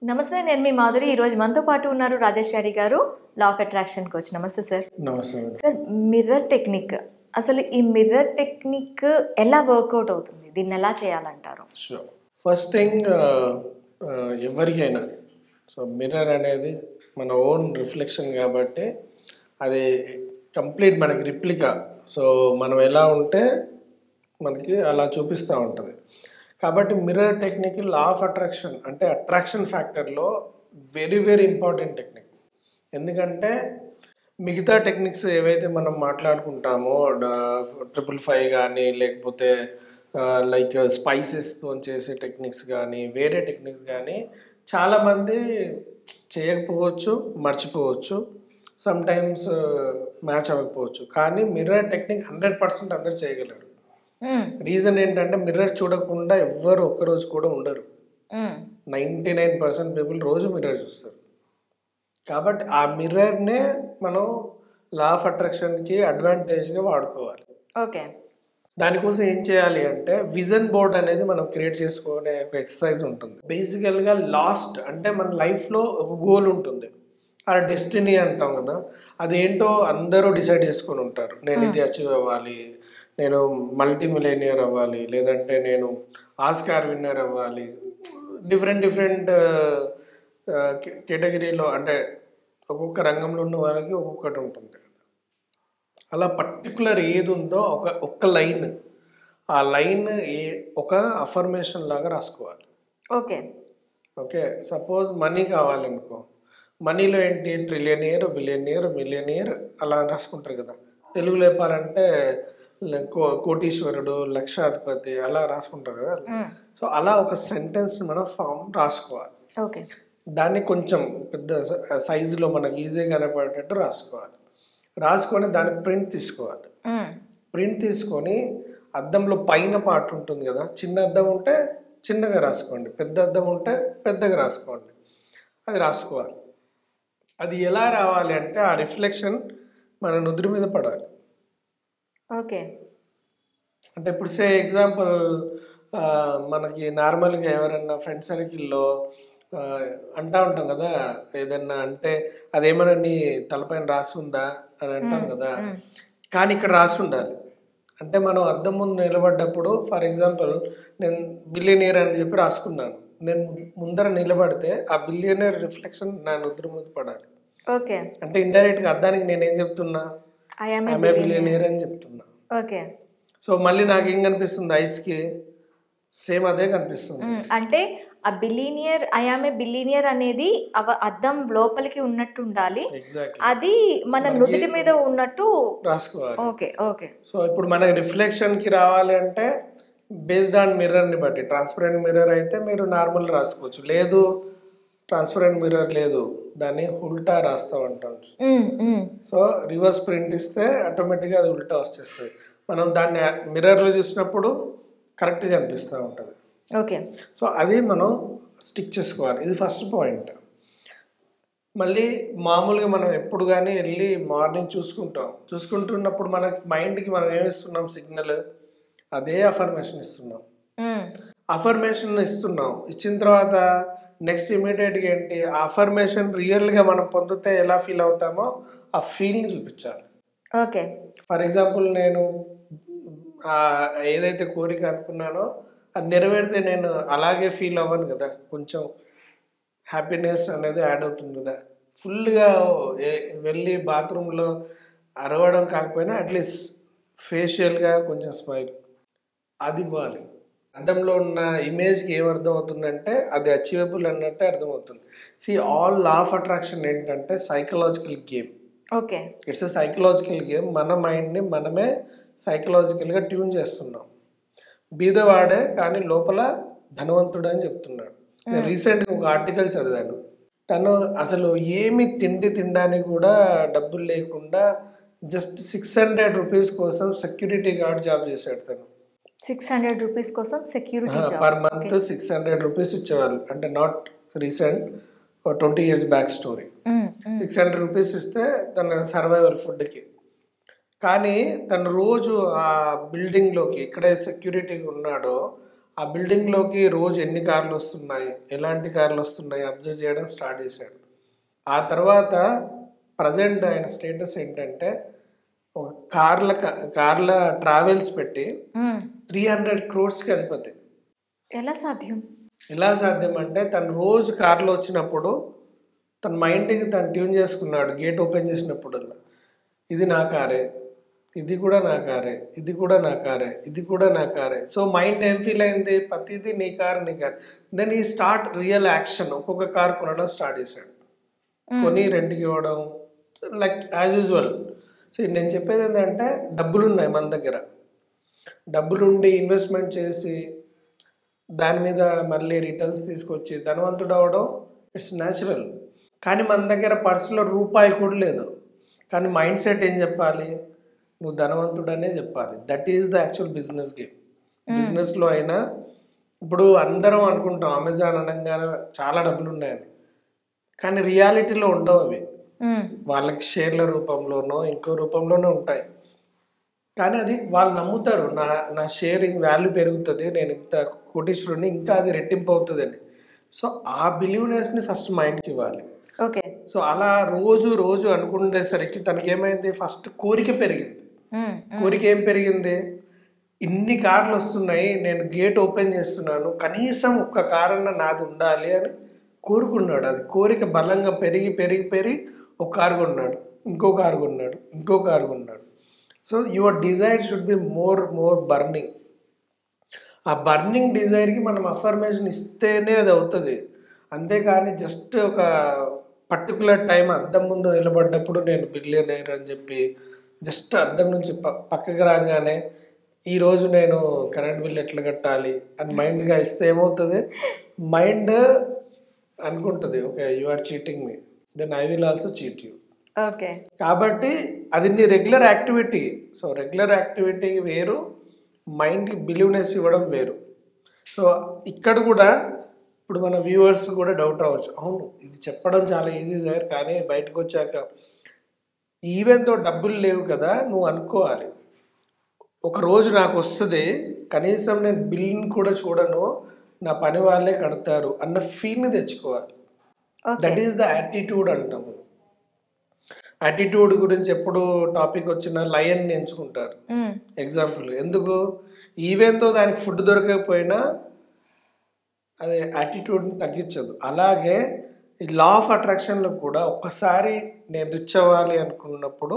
నమస్తే, నేను మీ మాధురి. ఈరోజు మనతో పాటు ఉన్నారు రాజేష్ చారి గారు, లా ఆఫ్ అట్రాక్షన్ కోచ్. నమస్తే సార్. నమస్తే సార్, మిర్రర్ టెక్నిక్, అసలు ఈ మిర్రర్ టెక్నిక్ ఎలా వర్కౌట్ అవుతుంది? దీన్ని ఎలా చేయాలంటారు? ఫస్ట్ థింగ్, ఎవరికైనా సో మిర్రర్ అనేది మన ఓన్ రిఫ్లెక్షన్ కాబట్టి అది కంప్లీట్ మనకి రిప్లికా. సో మనం ఎలా ఉంటే మనకి అలా చూపిస్తూ ఉంటుంది. కాబట్టి mirror technique law of attraction అంటే అట్రాక్షన్ ఫ్యాక్టర్లో వెరీ వెరీ ఇంపార్టెంట్ టెక్నిక్. ఎందుకంటే మిగతా టెక్నిక్స్ ఏవైతే మనం మాట్లాడుకుంటామో 555 కానీ లేకపోతే లైక్ స్పైసెస్తో చేసే టెక్నిక్స్ కానీ వేరే టెక్నిక్స్ కానీ చాలామంది చేయకపోవచ్చు, మర్చిపోవచ్చు, సమ్టైమ్స్ మ్యాచ్ అవ్వకపోవచ్చు. కానీ మిర్రర్ టెక్నిక్ 100% అందరు చేయగలరు. రీజన్ ఏంటంటే మిర్రర్ చూడకుండా ఎవ్వరు ఒక్కరోజు కూడా ఉండరు. 99% పీపుల్ రోజు మిర్రర్ చూస్తారు. కాబట్టి ఆ మిర్రర్నే మనం లా ఆఫ్ అట్రాక్షన్కి అడ్వాంటేజ్గా వాడుకోవాలి. ఓకే. దానికోసం ఏం చేయాలి అంటే విజన్ బోర్డ్ అనేది మనం క్రియేట్ చేసుకునే ఒక ఎక్సర్సైజ్ ఉంటుంది. బేసికల్గా లాస్ట్ అంటే మన లైఫ్లో ఒక గోల్ ఉంటుంది, ఆ డెస్టినీ అంటాం కదా, అదేంటో అందరూ డిసైడ్ చేసుకొని ఉంటారు. నేను ఇది అచీవ్ అవ్వాలి, నేను మల్టీ మిలియనియర్ అవ్వాలి, లేదంటే నేను ఆస్కార్ విన్నర్ అవ్వాలి. డిఫరెంట్ కేటగిరీలో అంటే ఒక్కొక్క రంగంలో ఉన్న వాళ్ళకి ఒక్కొక్కటి ఉంటుంది. అలా పర్టికులర్ ఏది ఉందో ఒక్క లైన్, ఆ లైన్ ఒక అఫర్మేషన్ లాగా రాసుకోవాలి. Okay okay. సపోజ్ మనీ కావాలనుకో, మనీలో ఏంటి ట్రిలియనియర్, బిలియనియర్, మిలియనియర్ అలా రాసుకుంటారు కదా. తెలుగులో చెప్పాలంటే కోటీశ్వరుడు, లక్షాధిపతి అలా రాసుకుంటారు కదా. సో అలా ఒక సెంటెన్స్ మనం ఫామ్ రాసుకోవాలి. ఓకే. దాన్ని కొంచెం పెద్ద సైజులో మనకి ఈజీగా కనపడేటట్టు రాసుకోవాలి. రాసుకొని దాన్ని ప్రింట్ తీసుకోవాలి. ప్రింట్ తీసుకొని అద్దంలో పైన పార్ట్ ఉంటుంది కదా, చిన్న అద్దం ఉంటే చిన్నగా రాసుకోండి, పెద్ద అద్దం ఉంటే పెద్దగా రాసుకోండి. అది రాసుకోవాలి. అది ఎలా రావాలి అంటే ఆ రిఫ్లెక్షన్ మన నుదురు మీద పడాలి. ఓకే. అంటే ఇప్పుడు ఎగ్జాంపుల్ మనకి నార్మల్గా ఎవరన్నా ఫ్రెండ్ సర్కిల్లో అంటూ ఉంటాం కదా, ఏదన్నా అంటే అదేమన్నా నీ తలపైన రాసి ఉందా అని అంటాం కదా. కానీ ఇక్కడ రాసి ఉండాలి. అంటే మనం అద్దం ముందు నిలబడ్డప్పుడు ఫర్ ఎగ్జాంపుల్ నేను బిలియనియర్ అని చెప్పి రాసుకున్నాను, నేను ముందర నిలబడితే ఆ బిలియనియర్ రిఫ్లెక్షన్ నా నుదురు మీద పడాలి. ఓకే. అంటే ఇండైరెక్ట్గా అద్దానికి నేనేం చెప్తున్నా, ఐఎమ్ ఏ బిలియనియర్ అని చెప్తున్నా. ఓకే. సో మళ్ళీ నాకేం కనిపిస్తుంది, ఐస్కి సేమ్ అదే కనిపిస్తుంది. అంటే ఆ బిలీనియర్, ఐఆమ్ ఏ బిలీనియర్ అనేది అద్దం లోపలికి ఉన్నట్టు ఉండాలి. అది మన నుదుటి మీద ఉన్నట్టు రాసుకోవాలి. ఓకే. ఓకే. సో ఇప్పుడు మన రిఫ్లెక్షన్కి రావాలి అంటే బేస్డ్ ఆన్ మిర్రర్ని బట్టి, ట్రాన్స్పరెంట్ మిర్రర్ అయితే మీరు నార్మల్ రాసుకోవచ్చు, లేదు ట్రాన్స్పరెంట్ మిర్రర్ లేదు దాన్ని ఉల్టా రాస్తూ ఉంటాం. సో రివర్స్ ప్రింట్ ఇస్తే ఆటోమేటిక్గా అది ఉల్టా వచ్చేస్తుంది. మనం దాన్ని మిర్రర్లో చూసినప్పుడు కరెక్ట్గా అనిపిస్తూ ఉంటుంది. ఓకే. సో అది మనం స్టిక్ చేసుకోవాలి. ఇది ఫస్ట్ పాయింట్. మళ్ళీ మామూలుగా మనం ఎప్పుడు కానీ వెళ్ళి మార్నింగ్ చూసుకుంటున్నప్పుడు మన మైండ్కి మనం ఏమిస్తున్నాం సిగ్నల్, అదే అఫర్మేషన్ ఇస్తున్నాం. అఫర్మేషన్ ఇచ్చిన తర్వాత నెక్స్ట్ ఇమీడియట్గా ఏంటి, ఆ అఫర్మేషన్ రియల్గా మనం పొందితే ఎలా ఫీల్ అవుతామో ఆ ఫీల్ని చూపించాలి. ఓకే. ఫర్ ఎగ్జాంపుల్ నేను ఏదైతే కోరిక అనుకున్నానో అది నెరవేరితే నేను అలాగే ఫీల్ అవ్వను కదా, కొంచెం హ్యాపీనెస్ అనేది యాడ్ అవుతుంది కదా. ఫుల్గా వెళ్ళి బాత్రూంలో అరవడం కాకపోయినా అట్లీస్ట్ ఫేషియల్గా కొంచెం స్మైల్ అది ఇవ్వాలి. అద్దంలో ఉన్న ఇమేజ్కి ఏమర్థం అవుతుందంటే అది అచీవబుల్ అన్నట్టే అర్థమవుతుంది. ఆల్ లా ఆఫ్ అట్రాక్షన్ ఏంటంటే psychological game. Okay. It's a psychological game. మన మైండ్ని మనమే సైకలాజికల్గా ట్యూన్ చేస్తున్నాం. బీదవాడే కానీ లోపల ధనవంతుడు అని చెప్తున్నాడు. నేను రీసెంట్గా ఒక ఆర్టికల్ చదివాను. తను అసలు ఏమి తినడానికి కూడా డబ్బులు లేకుండా జస్ట్ 600 రూపీస్ కోసం సెక్యూరిటీ గార్డ్ జాబ్ చేశాడు. తను 600 రూపీస్ కోసం security job per month 600 rupees ఇచ్చేవాళ్ళు. అంటే not recent, 20 years back story. 600 rupees ఇస్తే తన సర్వైవల్ ఫుడ్కి కానీ తను రోజు ఆ బిల్డింగ్లోకి ఎక్కడే సెక్యూరిటీగా ఉన్నాడో ఆ బిల్డింగ్లోకి రోజు ఎన్ని కార్లు వస్తున్నాయి, ఎలాంటి కార్లు వస్తున్నాయి అబ్జర్వ్ చేయడం స్టార్ట్ చేశాడు. ఆ తర్వాత ప్రజెంట్ ఆయన స్టేటస్ ఏంటంటే ఒక కార్ల ట్రావెల్స్ పెట్టి 300 crores అధిపతి. ఎలా సాధ్యం? ఎలా సాధ్యం అంటే తను రోజు కార్లో వచ్చినప్పుడు తన మైండ్కి తను ట్యూన్ చేసుకున్నాడు. గేట్ ఓపెన్ చేసినప్పుడు ఇది నా కారే, ఇది కూడా నా కారే, ఇది కూడా నా కారే, ఇది కూడా నా కారే. సో మైండ్ ఏం ఫీల్ అయింది, ప్రతిదీ నీ కారు నీ కారు. దెన్ ఈ స్టార్ట్ రియల్ యాక్షన్, ఒక్కొక్క కార్ కొనడం స్టార్ట్ చేశాడు. కొని రెంట్కి ఇవ్వడం, లైక్ యాజ్ యూజువల్. సో నేను చెప్పేది ఏంటంటే డబ్బులు ఉన్నాయి మన దగ్గర, డబ్బులుండి ఇన్వెస్ట్మెంట్ చేసి దాని మీద మళ్ళీ రిటర్న్స్ తీసుకొచ్చి ధనవంతుడు అవ్వడం ఇట్స్ న్యాచురల్. కానీ మన దగ్గర పర్సులో రూపాయి కూడా లేదు. కానీ మైండ్ సెట్ ఏం చెప్పాలి, నువ్వు ధనవంతుడనే చెప్పాలి. That is the actual business game. బిజినెస్లో అయినా ఇప్పుడు అందరం అనుకుంటాం అమెజాన్ అనగానే చాలా డబ్బులు ఉన్నాయని, కానీ రియాలిటీలో ఉండవు అవి. వాళ్ళకి షేర్ల రూపంలోనో ఇంకో రూపంలోనో ఉంటాయి. కానీ అది వాళ్ళు నమ్ముతారు, నా షేరింగ్ వాల్యూ పెరుగుతుంది, నేను ఇంత కోటీశ్వరుని, ఇంకా అది రెట్టింపు అవుతుంది అని. సో ఆ బిలీవ్నెస్ని ఫస్ట్ మైండ్కి ఇవ్వాలి. ఓకే. సో అలా రోజు రోజు అనుకునేసరికి తనకి ఏమైంది, ఫస్ట్ కోరిక పెరిగింది. కోరిక ఏం పెరిగింది, ఇన్ని కార్లు వస్తున్నాయి, నేను గేట్ ఓపెన్ చేస్తున్నాను, కనీసం ఒక్క కారు అన్న నాది ఉండాలి అని కోరుకున్నాడు. అది కోరిక బలంగా పెరిగి పెరిగి పెరిగి ఒక కారు కొన్నాడు, ఇంకో కారు కొన్నాడు, ఇంకో కారు కొన్నాడు. So your desire should be more burning. ఆ బర్నింగ్ డిజైర్కి మనం అఫర్మేషన్ ఇస్తేనే అది అవుతుంది. అంతేకాని జస్ట్ ఒక పర్టికులర్ టైం అద్దం ముందు నిలబడ్డప్పుడు నేను బిలియనర్ అని చెప్పి జస్ట్ అద్దం నుంచి పక్కకి రాగానే ఈరోజు నేను కరెంట్ బిల్ ఎట్లా కట్టాలి అని మైండ్గా ఇస్తే ఏమవుతుంది, మైండ్ అనుకుంటుంది okay you are cheating me, then I will also cheat you. Okay. కాబట్టి అది నీ regular activity. So regular activity వేరు, మైండ్కి బిలీవ్నెస్ ఇవ్వడం వేరు. సో ఇక్కడ కూడా ఇప్పుడు మన వ్యూవర్స్ కూడా డౌట్ రావచ్చు, అవును ఇది చెప్పడం చాలా ఈజీ సార్, కానీ బయటకు వచ్చాక ఈవెన్ తో డబ్బులు లేవు కదా నువ్వు అనుకోవాలి, ఒక రోజు నాకు వస్తుంది, కనీసం నేను బిల్ని కూడా చూడను, నా పని వాళ్ళే కడతారు అన్న ఫీల్ని తెచ్చుకోవాలి. దట్ ఈస్ ద యాటిట్యూడ్ అంటాము. యాటిట్యూడ్ గురించి ఎప్పుడు టాపిక్ వచ్చిన లయన్ ఎంచుకుంటారు ఎగ్జాంపుల్. ఎందుకు, ఈవెన్ తో దానికి ఫుడ్ దొరకకపోయినా అది యాటిట్యూడ్ని తగ్గించదు. అలాగే ఈ లా ఆఫ్ అట్రాక్షన్లో కూడా ఒక్కసారి నేను రిచ్ అవ్వాలి అనుకున్నప్పుడు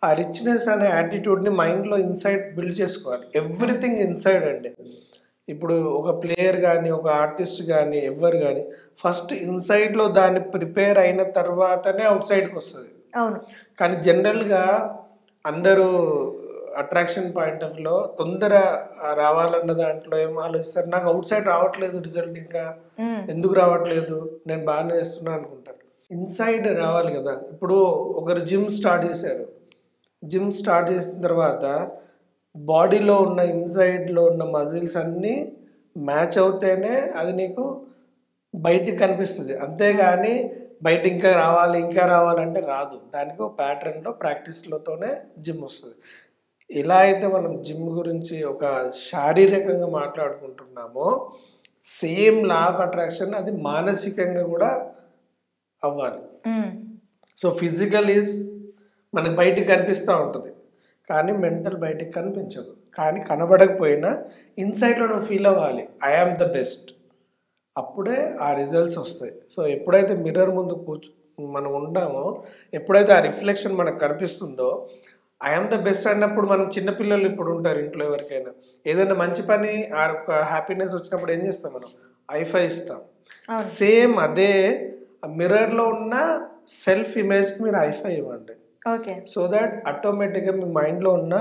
ఆ రిచ్నెస్ అనే యాటిట్యూడ్ని మైండ్లో ఇన్సైడ్ బిల్డ్ చేసుకోవాలి. ఎవ్రీథింగ్ ఇన్సైడ్ అండి. ఇప్పుడు ఒక ప్లేయర్ కానీ ఒక ఆర్టిస్ట్ కానీ ఎవరు కానీ ఫస్ట్ ఇన్సైడ్లో దాన్ని ప్రిపేర్ అయిన తర్వాతనే అవుట్ సైడ్కి వస్తుంది. అవును. కానీ జనరల్గా అందరూ అట్రాక్షన్ పాయింట్ ఆఫ్ లో తొందర రావాలన్న దాంట్లో ఏం ఆలోచిస్తారు, నాకు అవుట్ సైడ్ రావట్లేదు రిజల్ట్, ఇంకా ఎందుకు రావట్లేదు, నేను బాగానే చేస్తున్నా అనుకుంటారు. ఇన్సైడ్ రావాలి కదా. ఇప్పుడు ఒకరు జిమ్ స్టార్ట్ చేశారు, జిమ్ స్టార్ట్ చేసిన తర్వాత బాడీలో ఉన్న ఇన్సైడ్లో ఉన్న మజిల్స్ అన్నీ మ్యాచ్ అవుతేనే అది నీకు బయటికి కనిపిస్తుంది. అంతేగాని బయట ఇంకా రావాలంటే రాదు. దానికి ఒక ప్యాటర్న్లో ప్రాక్టీస్లతోనే జిమ్ వస్తుంది. ఎలా అయితే మనం జిమ్ గురించి ఒక శారీరకంగా మాట్లాడుకుంటున్నామో సేమ్ లా ఆఫ్ అట్రాక్షన్ అది మానసికంగా కూడా అవ్వాలి. సో ఫిజికల్ ఈజ్ మనకి బయటికి కనిపిస్తూ ఉంటుంది, కానీ మెంటల్ బయటికి కనిపించదు. కానీ కనబడకపోయినా ఇన్సైడ్లో నువ్వు ఫీల్ అవ్వాలి ఐ ఆమ్ ద బెస్ట్, అప్పుడే ఆ రిజల్ట్స్ వస్తాయి. సో ఎప్పుడైతే మిర్రర్ ముందు మనం ఉంటామో, ఎప్పుడైతే ఆ రిఫ్లెక్షన్ మనకు కనిపిస్తుందో ఐఎమ్ ద బెస్ట్ అన్నప్పుడు, మనం చిన్నపిల్లలు ఇప్పుడు ఉంటారు ఇంట్లో ఎవరికైనా ఏదైనా మంచి పని ఆ ఒక హ్యాపీనెస్ వచ్చినప్పుడు ఏం చేస్తాం, మనం ఐఫై ఇస్తాం. సేమ్ అదే మిర్రర్లో ఉన్న సెల్ఫ్ ఇమేజ్కి మీరు ఐఫై ఇవ్వండి. సో దాట్ ఆటోమేటిక్గా మీ మైండ్లో ఉన్న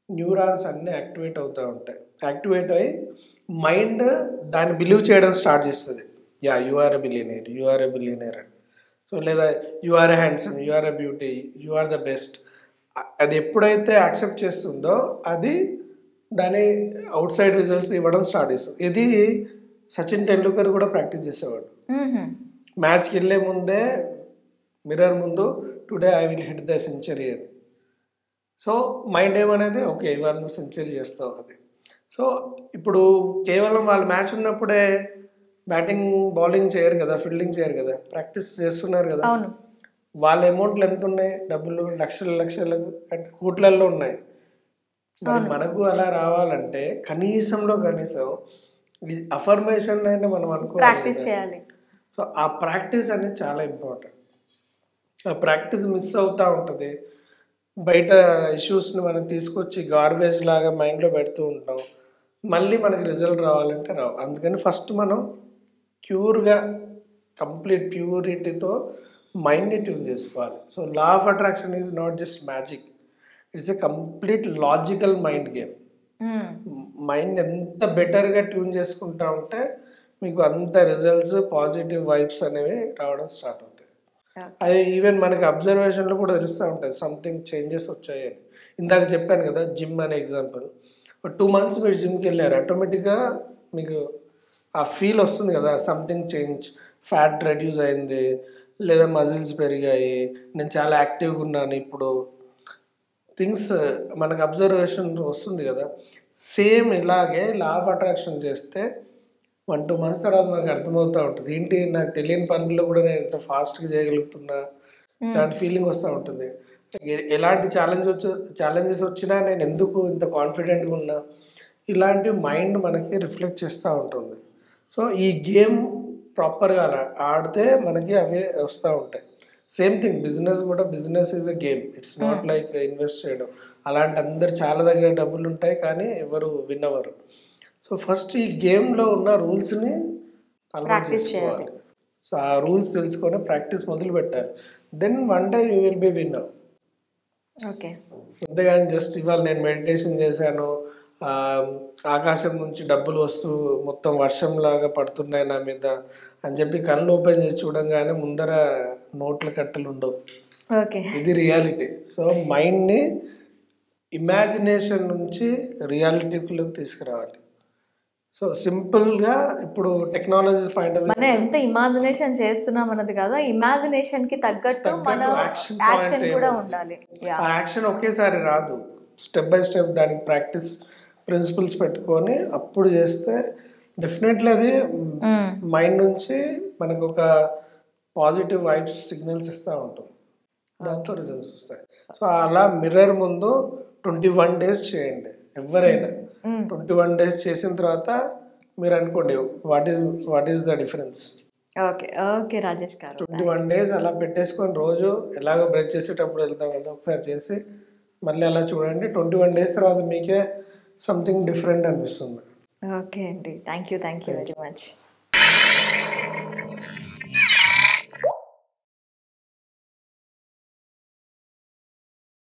న్యూరాన్స్ అన్నీ యాక్టివేట్ అవుతూ ఉంటాయి. యాక్టివేట్ అయ్యి మైండ్ దాన్ని బిలీవ్ చేయడం స్టార్ట్ చేస్తుంది. Yeah you are a billionaire, you are a billionaire అని. సో లేదా you are a handsome, you are a beauty, you are the best. అది ఎప్పుడైతే యాక్సెప్ట్ చేస్తుందో అది దాని అవుట్ సైడ్ రిజల్ట్స్ ఇవ్వడం స్టార్ట్ చేస్తుంది. ఇది సచిన్ టెండూల్కర్ కూడా ప్రాక్టీస్ చేసేవాడు. మ్యాచ్కి వెళ్ళే ముందే మిర్రర్ ముందు today I will hit the century అని. సో మైండ్ ఏమనేది ఓకే ఇవాళ నువ్వు సెంచరీ చేస్తావు అది. సో ఇప్పుడు కేవలం వాళ్ళ మ్యాచ్ ఉన్నప్పుడే బ్యాటింగ్ బౌలింగ్ చేయరు కదా, ఫీల్డింగ్ చేయరు కదా, ప్రాక్టీస్ చేస్తున్నారు కదా. అవును. వాళ్ళ అమౌంట్లు ఎంత ఉన్నాయి, డబ్బులు లక్షలు లక్షలు అంటే కోట్లల్లో ఉన్నాయి. మరి మనకు అలా రావాలంటే కనీసంలో కనీసం ఈ అఫర్మేషన్ అయినా మనం అనుకోవాలి, ప్రాక్టీస్ చేయాలి. సో ఆ ప్రాక్టీస్ అనేది చాలా ఇంపార్టెంట్. ఆ ప్రాక్టీస్ మిస్ అవుతూ ఉంటుంది. బయట ఇష్యూస్ని మనం తీసుకొచ్చి గార్బేజ్ లాగా మైండ్లో పెడుతూ ఉంటాం. మళ్ళీ మనకి రిజల్ట్ రావాలంటే రావు. అందుకని ఫస్ట్ మనం ప్యూర్గా కంప్లీట్ ప్యూరిటీతో మైండ్ని ట్యూన్ చేసుకోవాలి. So law of attraction is not just magic, it's a complete logical mind game. Mind ఎంత బెటర్గా ట్యూన్ చేసుకుంటా ఉంటే మీకు అంత రిజల్ట్స్, పాజిటివ్ వైబ్స్ అనేవి రావడం స్టార్ట్ అవుతాయి. అది ఈవెన్ మనకి అబ్జర్వేషన్లో కూడా తెలుస్తూ ఉంటుంది సంథింగ్ చేంజెస్ వచ్చాయని. ఇందాక చెప్పాను కదా జిమ్ అనే ఎగ్జాంపుల్. 2 months మీరు జిమ్కి వెళ్ళారు, ఆటోమేటిక్గా మీకు ఆ ఫీల్ వస్తుంది కదా, సంథింగ్ చేంజ్, ఫ్యాట్ రెడ్యూస్ అయింది, లేదా మజిల్స్ పెరిగాయి, నేను చాలా యాక్టివ్గా ఉన్నాను ఇప్పుడు, థింగ్స్ మనకు అబ్జర్వేషన్ వస్తుంది కదా. సేమ్ ఇలాగే లా ఆఫ్ అట్రాక్షన్ చేస్తే 1-2 months తర్వాత మనకు అర్థమవుతూ ఉంటుంది, ఏంటి నాకు తెలియని పనుల్లో కూడా నేను ఎంత ఫాస్ట్గా చేయగలుగుతున్నా, ఇలాంటి ఫీలింగ్ వస్తూ ఉంటుంది. ఎలాంటి ఛాలెంజెస్ వచ్చినా నేను ఎందుకు ఇంత కాన్ఫిడెంట్గా ఉన్నా, ఇలాంటి మైండ్ మనకి రిఫ్లెక్ట్ చేస్తూ ఉంటుంది. సో ఈ గేమ్ ప్రాపర్గా ఆడితే మనకి అవే వస్తూ ఉంటాయి. సేమ్ థింగ్ బిజినెస్ కూడా, business is a game, it's not like invest చేయడం. అలాంటి అందరు చాలా దగ్గర డబ్బులు ఉంటాయి కానీ ఎవరు విన్ అవ్వరు. సో ఫస్ట్ ఈ గేమ్లో ఉన్న రూల్స్ని అలవాటు చేసుకోవాలి. సో ఆ రూల్స్ తెలుసుకొని ప్రాక్టీస్ మొదలు పెట్టాలి. Then one day you will be winner. Okay. అంతేగాని జస్ట్ ఇవాళ నేను మెడిటేషన్ చేశాను, ఆకాశం నుంచి డబ్బులు వస్తూ మొత్తం వర్షంలాగా పడుతున్నాయి నా మీద అని చెప్పి కళ్ళు ఓపెన్ చేసి చూడంగానే ముందర నోట్ల కట్టలు ఉండవు. ఓకే. ఇది రియాలిటీ. సో మైండ్ని ఇమాజినేషన్ నుంచి రియాలిటీలోకి తీసుకురావాలి. సో సింపుల్గా ఇప్పుడు టెక్నాలజీ పాయింట్ ఆఫ్ మనం ఎంత ఇమాజినేషన్ చేస్తున్నాం అన్నది కాదు, ఇమాజినేషన్ కి తగ్గట్టు మన యాక్షన్ కూడా ఉండాలి. ఆ యాక్షన్ ఒకేసారి రాదు, స్టెప్ బై స్టెప్ దానికి ప్రాక్టీస్ ప్రిన్సిపల్స్ పెట్టుకొని అప్పుడు చేస్తే డెఫినెట్లీ అది మైండ్ నుంచి మనకు ఒక పాజిటివ్ వైబ్స్ సిగ్నల్స్ ఇస్తూ ఉంటుంది, దాంతో రిజల్ట్స్ వస్తాయి. సో అలా మిర్రర్ ముందు 21 days చేయండి ఎవరైనా. 21 days చేసిన తర్వాత మీరు అనుకోండి what is the difference. Okay. Okay Rajesh గారు, 21 days అలా పెట్టేసుకొని రోజు ఎలాగో బ్రష్ చేసేటప్పుడు వెళ్తాం కదా, ఒకసారి చేసి మళ్ళీ అలా చూడండి. 21 days తర్వాత మీకే సంథింగ్ డిఫరెంట్ అనిపిస్తుంది. ఓకే అండి, థ్యాంక్ యూ వెరీ మచ్.